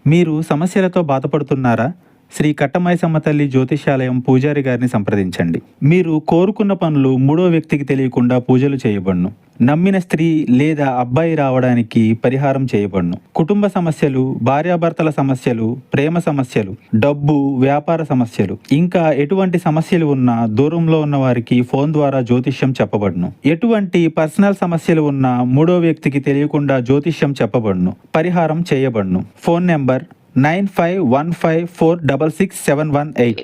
మీరు సమస్యలతో బాధపడుతున్నారా? శ్రీ కట్టమైసమ్మ తల్లి జ్యోతిష్యాలయం పూజారి గారిని సంప్రదించండి. మీరు కోరుకున్న పనులు మూడో వ్యక్తికి తెలియకుండా పూజలు చేయబడును. నమ్మిన స్త్రీ లేదా అబ్బాయి రావడానికి పరిహారం చేయబడును. కుటుంబ సమస్యలు, భార్యాభర్తల సమస్యలు, ప్రేమ సమస్యలు, డబ్బు, వ్యాపార సమస్యలు, ఇంకా ఎటువంటి సమస్యలు ఉన్నా దూరంలో ఉన్న వారికి ఫోన్ ద్వారా జ్యోతిష్యం చెప్పబడును. ఎటువంటి పర్సనల్ సమస్యలు ఉన్నా మూడో వ్యక్తికి తెలియకుండా జ్యోతిష్యం చెప్పబడును, పరిహారం చేయబడును. Phone number 9515466718.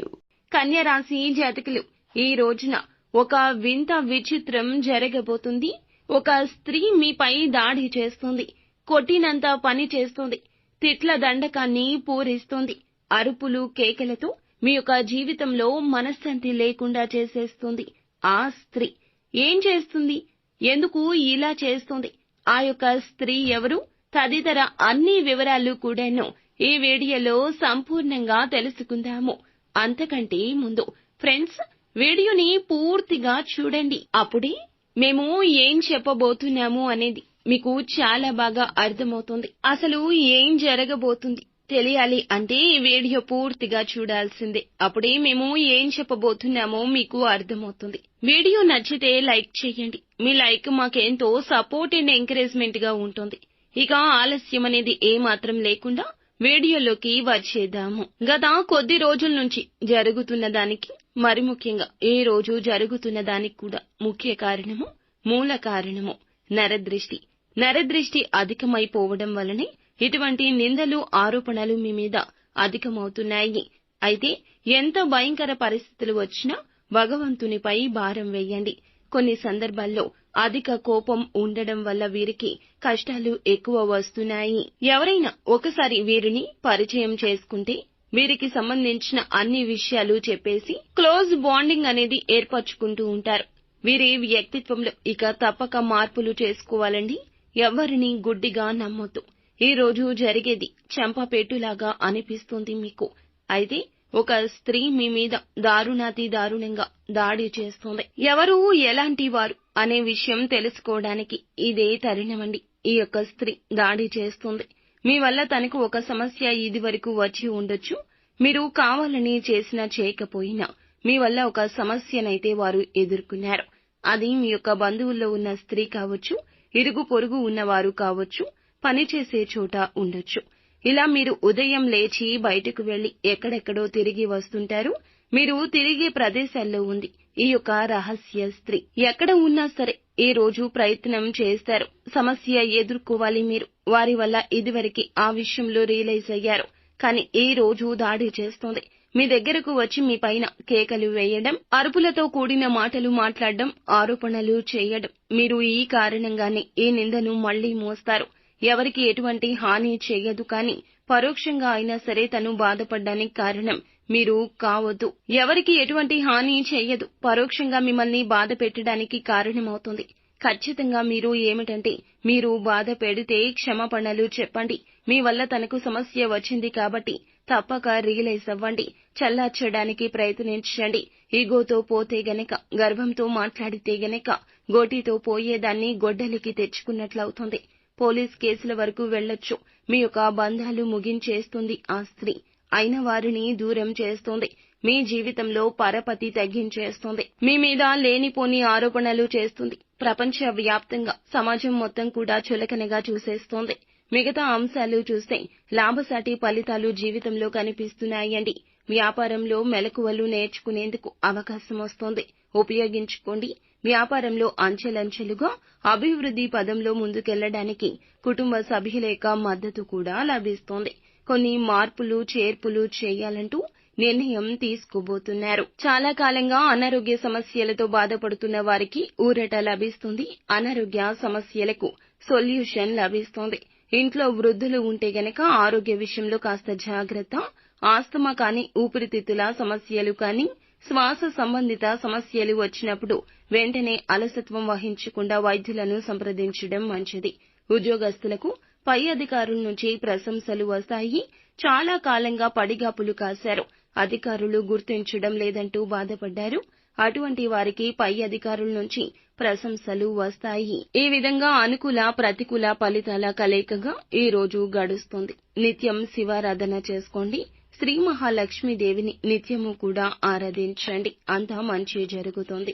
కన్య రాశి జాతకులు, ఈ రోజున ఒక వింత విచిత్రం జరగబోతుంది. ఒక స్త్రీ మీపై దాడి చేస్తుంది, కొట్టినంత పని చేస్తుంది, తిట్ల దండకాన్ని పూరిస్తుంది, అరుపులు కేకలతో మీ యొక్క జీవితంలో మనశ్శాంతి లేకుండా చేసేస్తుంది. ఆ స్త్రీ ఏం చేస్తుంది? ఎందుకు ఇలా చేస్తుంది? ఆ యొక్క స్త్రీ ఎవరు? తదితర అన్ని వివరాలు కూడాను ఈ వీడియోలో సంపూర్ణంగా తెలుసుకుందాము. అంతకంటే ముందు ఫ్రెండ్స్, వీడియోని పూర్తిగా చూడండి. అప్పుడే మేము ఏం చెప్పబోతున్నాము అనేది మీకు చాలా బాగా అర్థమవుతుంది. అసలు ఏం జరగబోతుంది తెలియాలి అంటే ఈ వీడియో పూర్తిగా చూడాల్సిందే. అప్పుడే మేము ఏం చెప్పబోతున్నామో మీకు అర్థమవుతుంది. వీడియో నచ్చితే లైక్ చేయండి. మీ లైక్ మాకెంతో సపోర్ట్ అండ్ ఎంకరేజ్మెంట్ గా ఉంటుంది. ఇక ఆలస్యం అనేది ఏమాత్రం లేకుండా వీడియోలోకి వచ్చేద్దాము. గత కొద్ది రోజుల నుంచి జరుగుతున్న దానికి, మరి ముఖ్యంగా ఈ రోజు జరుగుతున్న దానికి కూడా ముఖ్య కారణము, మూల కారణము నరదృష్టి. నరదృష్టి అధికమైపోవడం వల్లనే ఇటువంటి నిందలు, ఆరోపణలు మీ మీద అధికమవుతున్నాయి. అయితే ఎంత భయంకర పరిస్థితులు వచ్చినా భగవంతునిపై భారం వేయండి. కొన్ని సందర్భాల్లో అధిక కోపం ఉండడం వల్ల వీరికి కష్టాలు ఎక్కువ వస్తున్నాయి. ఎవరైనా ఒకసారి వీరిని పరిచయం చేసుకుంటే వీరికి సంబంధించిన అన్ని విషయాలు చెప్పేసి క్లోజ్ బాండింగ్ అనేది ఏర్పరచుకుంటూ ఉంటారు. వీరి వ్యక్తిత్వంలో ఇక తప్పక మార్పులు చేసుకోవాలండి. ఎవరిని గుడ్డిగా నమ్మొద్దు. ఈ రోజు జరిగేది చెంపపెట్టులాగా అనిపిస్తుంది మీకు. అయితే ఒక స్త్రీ మీ మీద దారుణాతి దారుణంగా దాడి చేస్తుంది. ఎవరు, ఎలాంటి వారు అనే విషయం తెలుసుకోవడానికి ఇదే తరుణమండి. ఈ యొక్క స్త్రీ దాడి చేస్తుంది. మీ వల్ల తనకు ఒక సమస్య ఇది వరకు వచ్చి ఉండొచ్చు. మీరు కావాలని చేసినా చేయకపోయినా మీ వల్ల ఒక సమస్యనైతే వారు ఎదుర్కొన్నారు. అది మీ యొక్క బంధువుల్లో ఉన్న స్త్రీ కావచ్చు, ఇరుగు పొరుగు ఉన్నవారు కావచ్చు, పనిచేసే చోట ఉండొచ్చు. ఇలా మీరు ఉదయం లేచి బయటకు వెళ్లి ఎక్కడెక్కడో తిరిగి వస్తుంటారు. మీరు తిరిగే ప్రదేశాల్లో ఉంది ఈ యొక్క రహస్య స్త్రీ. ఎక్కడ ఉన్నా సరే ఈ రోజు ప్రయత్నం చేస్తారు. సమస్య ఎదుర్కోవాలి మీరు. వారి వల్ల ఇదివరకు ఆ విషయంలో రియలైజ్ అయ్యారు. కానీ ఈ రోజు దాడి చేస్తోంది. మీ దగ్గరకు వచ్చి మీ పైన కేకలు వేయడం, అరుపులతో కూడిన మాటలు మాట్లాడడం, ఆరోపణలు చేయడం. మీరు ఈ కారణంగానే ఈ నిందను మళ్లీ మోస్తారు. ఎవరికి ఎటువంటి హాని చేయదు, కానీ పరోక్షంగా అయినా సరే తను బాధపడ్డానికి కారణం మీరు కావద్దు. ఎవరికి ఎటువంటి హాని చేయదు, పరోక్షంగా మిమ్మల్ని బాధ పెట్టడానికి కారణమవుతుంది. ఖచ్చితంగా మీరు ఏమిటంటే, మీరు బాధ పెడితే క్షమాపణలు చెప్పండి. మీ వల్ల తనకు సమస్య వచ్చింది కాబట్టి తప్పక రియలైజ్ అవ్వండి. చల్లార్చడానికి ప్రయత్నించండి. ఈగోతో పోతే గనక, గర్వంతో మాట్లాడితే గనక గోటితో పోయేదాన్ని గొడ్డలికి తెచ్చుకున్నట్లవుతుంది. పోలీస్ కేసుల వరకు వెళ్లొచ్చు. మీ యొక్క బంధాలు ముగించేస్తుంది ఆ స్త్రీ. అయిన వారిని దూరం చేస్తోంది. మీ జీవితంలో పరపతి తగ్గించేస్తోంది. మీ మీద లేనిపోని ఆరోపణలు చేస్తుంది. ప్రపంచ వ్యాప్తంగా సమాజం మొత్తం కూడా చులకనగా చూసేస్తోంది. మిగతా అంశాలు చూస్తే లాభసాటి ఫలితాలు జీవితంలో కనిపిస్తున్నాయండి. వ్యాపారంలో మెలకువలు నేర్చుకునేందుకు అవకాశం వస్తోంది. ఉపయోగించుకోండి. వ్యాపారంలో అంచెలంచెలుగా అభివృద్ధి పదంలో ముందుకెళ్లడానికి కుటుంబ సభ్యుల యొక్క మద్దతు కూడా లభిస్తోంది. కొన్ని మార్పులు, చేర్పులు చేయాలంటూ నిర్ణయం తీసుకోబోతున్నారు. చాలా కాలంగా అనారోగ్య సమస్యలతో బాధపడుతున్న వారికి ఊరట లభిస్తుంది. అనారోగ్య సమస్యలకు సొల్యూషన్ లభిస్తోంది. ఇంట్లో వృద్ధులు ఉంటే గనక ఆరోగ్య విషయంలో కాస్త జాగ్రత్త. ఆస్తమా కానీ, ఊపిరితిత్తుల సమస్యలు కానీ, శ్వాస సంబంధిత సమస్యలు వచ్చినప్పుడు వెంటనే అలసత్వం వహించకుండా వైద్యులను సంప్రదించడం మంచిది. ఉద్యోగస్తులకు పై అధికారుల నుంచి ప్రశంసలు వస్తాయి. చాలా కాలంగా పడిగాపులు కాశారు. అధికారులు గుర్తించడం లేదంటూ బాధపడ్డారు. అటువంటి వారికి పై అధికారుల నుంచి ప్రశంసలు వస్తాయి. ఈ విధంగా అనుకూల ప్రతికూల ఫలితాల కలయికగా ఈ రోజు గడుస్తుంది. నిత్యం శివారాధన చేసుకోండి. శ్రీ మహాలక్ష్మీదేవిని నిత్యము కూడా ఆరాధించండి. అంతా మంచి జరుగుతుంది.